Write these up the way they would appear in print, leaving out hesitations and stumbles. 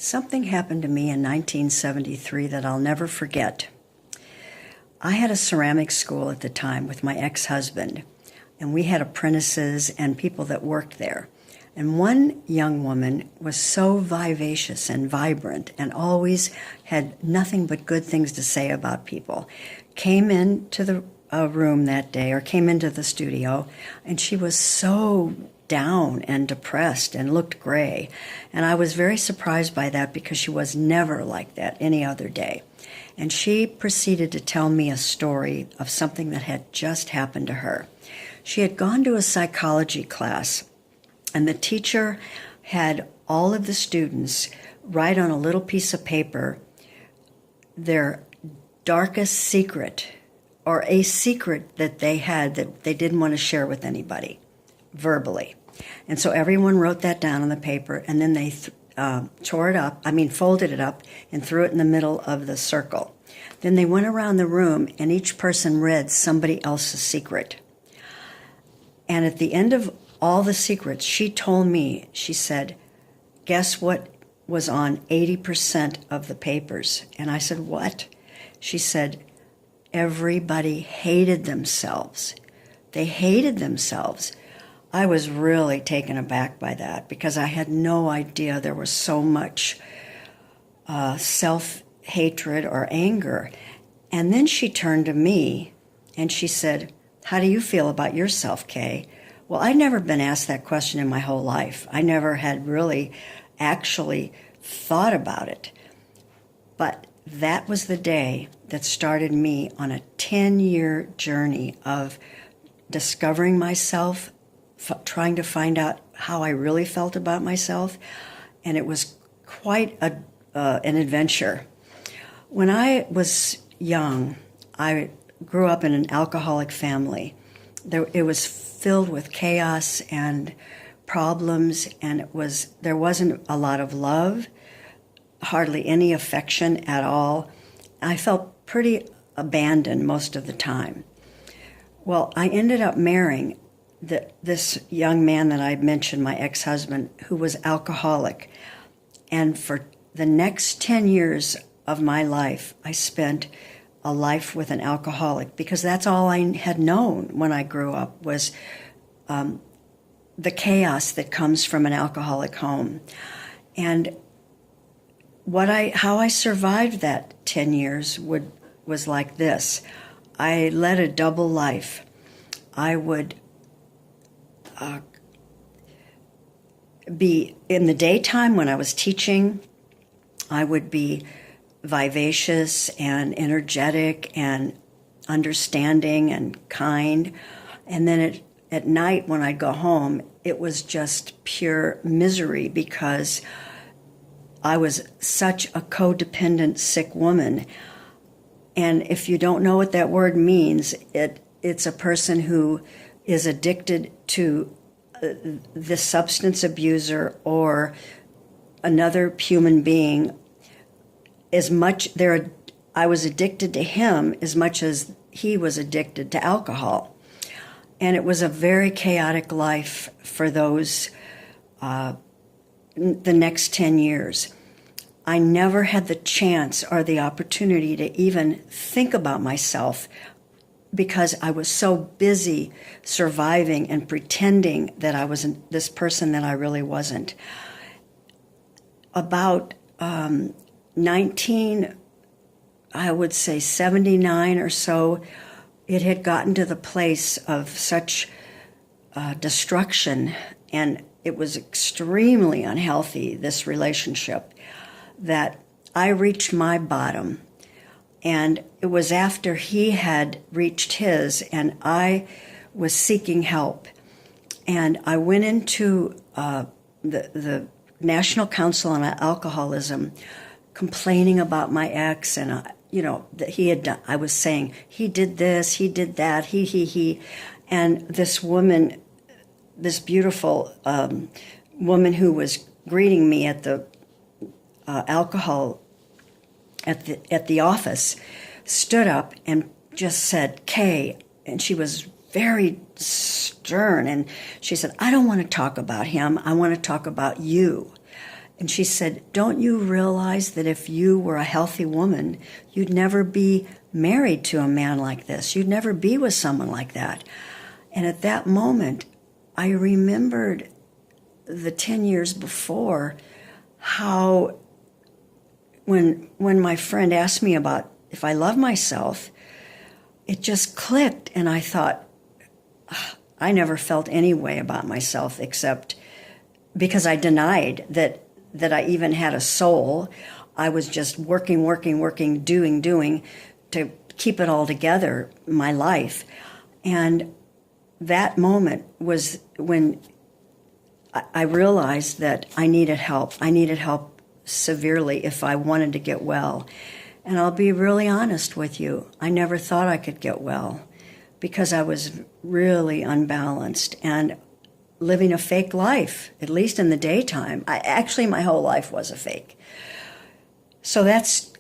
Something happened to me in 1973 that I'll never forget. I had a ceramic school at the time with my ex-husband, and we had apprentices and people that worked there. And one young woman was so vivacious and vibrant and always had nothing but good things to say about people. Came into the room that day, or came into the studio, and she was so down and depressed and looked gray. And I was very surprised by that because she was never like that any other day. And she proceeded to tell me a story of something that had just happened to her. She had gone to a psychology class, and the teacher had all of the students write on a little piece of paper their darkest secret, or a secret that they had that they didn't want to share with anybody, verbally. And so everyone wrote that down on the paper, and then they folded it up and threw it in the middle of the circle. Then they went around the room, and each person read somebody else's secret. And at the end of all the secrets, she told me, she said, "Guess what was on 80% of the papers?" And I said, "What?" She said, "Everybody hated themselves. They hated themselves." I was really taken aback by that because I had no idea there was so much self-hatred or anger. And then she turned to me and she said, "How do you feel about yourself, Kay?" Well, I'd never been asked that question in my whole life. I never had really actually thought about it. But that was the day that started me on a 10-year journey of discovering myself, trying to find out how I really felt about myself, and it was quite an adventure. When I was young, I grew up in an alcoholic family. It was filled with chaos and problems, and there wasn't a lot of love, hardly any affection at all. I felt pretty abandoned most of the time. Well, I ended up marrying this young man that I mentioned, my ex-husband, who was alcoholic. And for the next 10 years of my life, I spent a life with an alcoholic because that's all I had known when I grew up was the chaos that comes from an alcoholic home. And how I survived that 10 years was like this. I led a double life. I would be in the daytime when I was teaching. I would be vivacious and energetic and understanding and kind. And then at night when I'd go home, it was just pure misery because I was such a codependent, sick woman. And if you don't know what that word means, it's a person who is addicted to the substance abuser or another human being I was addicted to him as much as he was addicted to alcohol. And it was a very chaotic life for those the next 10 years. I never had the chance or the opportunity to even think about myself because I was so busy surviving and pretending that I was this person that I really wasn't. About 1979 or so, it had gotten to the place of such destruction, and it was extremely unhealthy, this relationship, that I reached my bottom. And it was after he had reached his, and I was seeking help. And I went into the National Council on Alcoholism, complaining about my ex, and that he had done. I was saying he did this, he did that, he, and this woman, this beautiful woman who was greeting me at the alcohol. At the office, stood up and just said, "Kay," and she was very stern, and she said, "I don't want to talk about him. I want to talk about you." And she said, don't you realize that if you were a healthy woman, you'd never be married to a man like this. You'd never be with someone like that. And at that moment, I remembered the 10 years before how when my friend asked me about if I love myself, it just clicked. And I thought, I never felt any way about myself except because I denied that I even had a soul. I was just working, doing to keep it all together, my life. And that moment was when I realized that I needed help. I needed help severely if I wanted to get well. And I'll be really honest with you, I never thought I could get well because I was really unbalanced and living a fake life, at least in the daytime. Actually, my whole life was a fake. So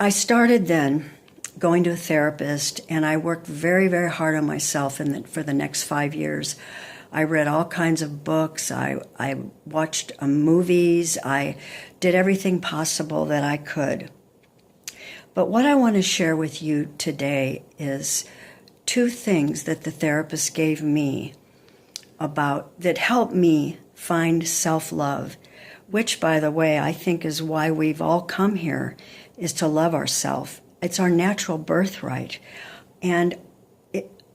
I started then going to a therapist, and I worked very, very hard on myself for the next 5 years. I read all kinds of books. I watched movies. I did everything possible that I could. But what I want to share with you today is 2 things that the therapist gave me that helped me find self-love, which, by the way, I think is why we've all come here, is to love ourselves. It's our natural birthright. And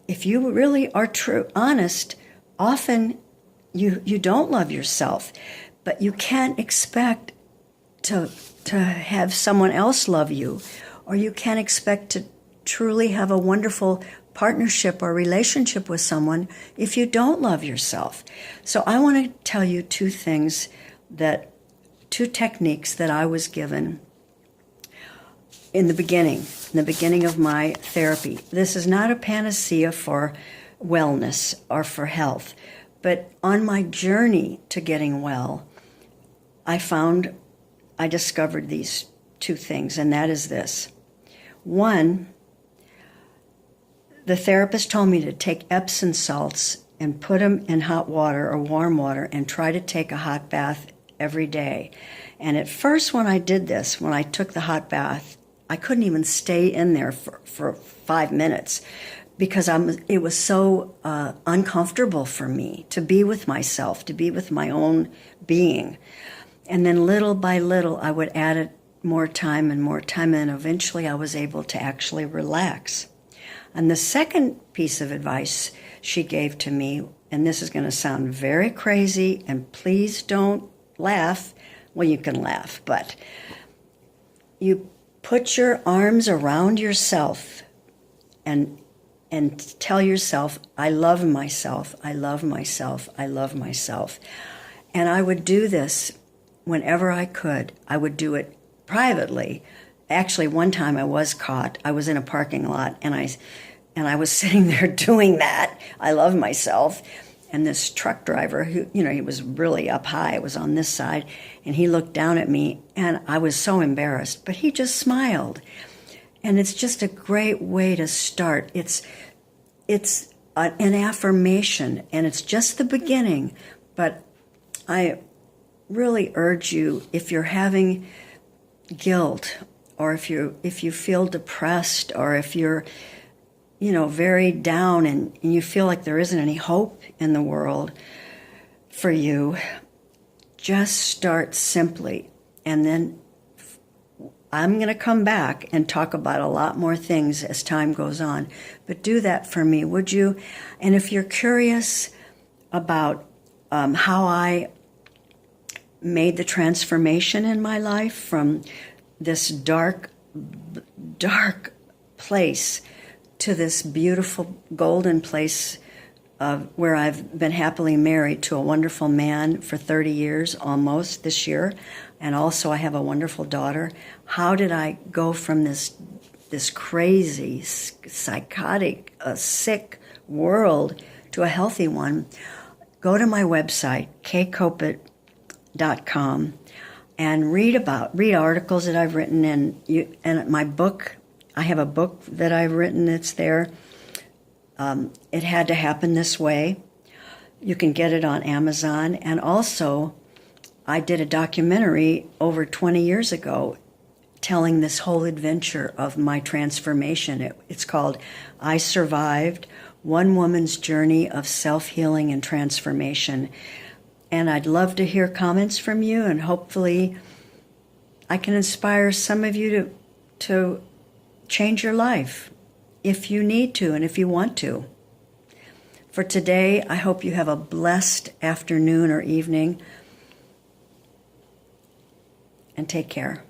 if you really are honest, often you don't love yourself, but you can't expect to have someone else love you, or you can't expect to truly have a wonderful partnership or relationship with someone if you don't love yourself. So I want to tell you 2 things, 2 techniques that I was given in the beginning of my therapy. This is not a panacea for wellness or for health, but on my journey to getting well, I discovered these 2 things, and that is this. 1, the therapist told me to take Epsom salts and put them in hot water or warm water and try to take a hot bath every day. And at first when I did this, when I took the hot bath, I couldn't even stay in there for 5 minutes because it was so uncomfortable for me to be with myself, to be with my own being. And then little by little, I would add it more time, and eventually I was able to actually relax. And the second piece of advice she gave to me, and this is going to sound very crazy, and please don't laugh. Well, you can laugh, but you put your arms around yourself and tell yourself, I love myself, I love myself, I love myself. And I would do this whenever I could. I would do it privately. Actually, one time I was caught. I was in a parking lot, and I was sitting there doing that. I love myself. And this truck driver, who, he was really up high, was on this side, and he looked down at me, and I was so embarrassed, but he just smiled. And it's just a great way to start. It's an affirmation, and it's just the beginning, but I really urge you, if you're having guilt, or if you feel depressed, or if you're very down and you feel like there isn't any hope in the world for you, just start simply. And then I'm going to come back and talk about a lot more things as time goes on. But do that for me, would you? And if you're curious about how I made the transformation in my life from this dark place to this beautiful golden place where I've been happily married to a wonderful man for 30 years almost this year, and also I have a wonderful daughter. How did I go from this crazy, psychotic, sick world to a healthy one? Go to my website, kopit.com, and read articles that I've written, and my book. I have a book that I've written that's there. It Had to Happen This Way. You can get it on Amazon. And also, I did a documentary over 20 years ago telling this whole adventure of my transformation. It's called I Survived, One Woman's Journey of Self-Healing and Transformation. And I'd love to hear comments from you, and hopefully I can inspire some of you to change your life if you need to and if you want to. For today, I hope you have a blessed afternoon or evening, and take care.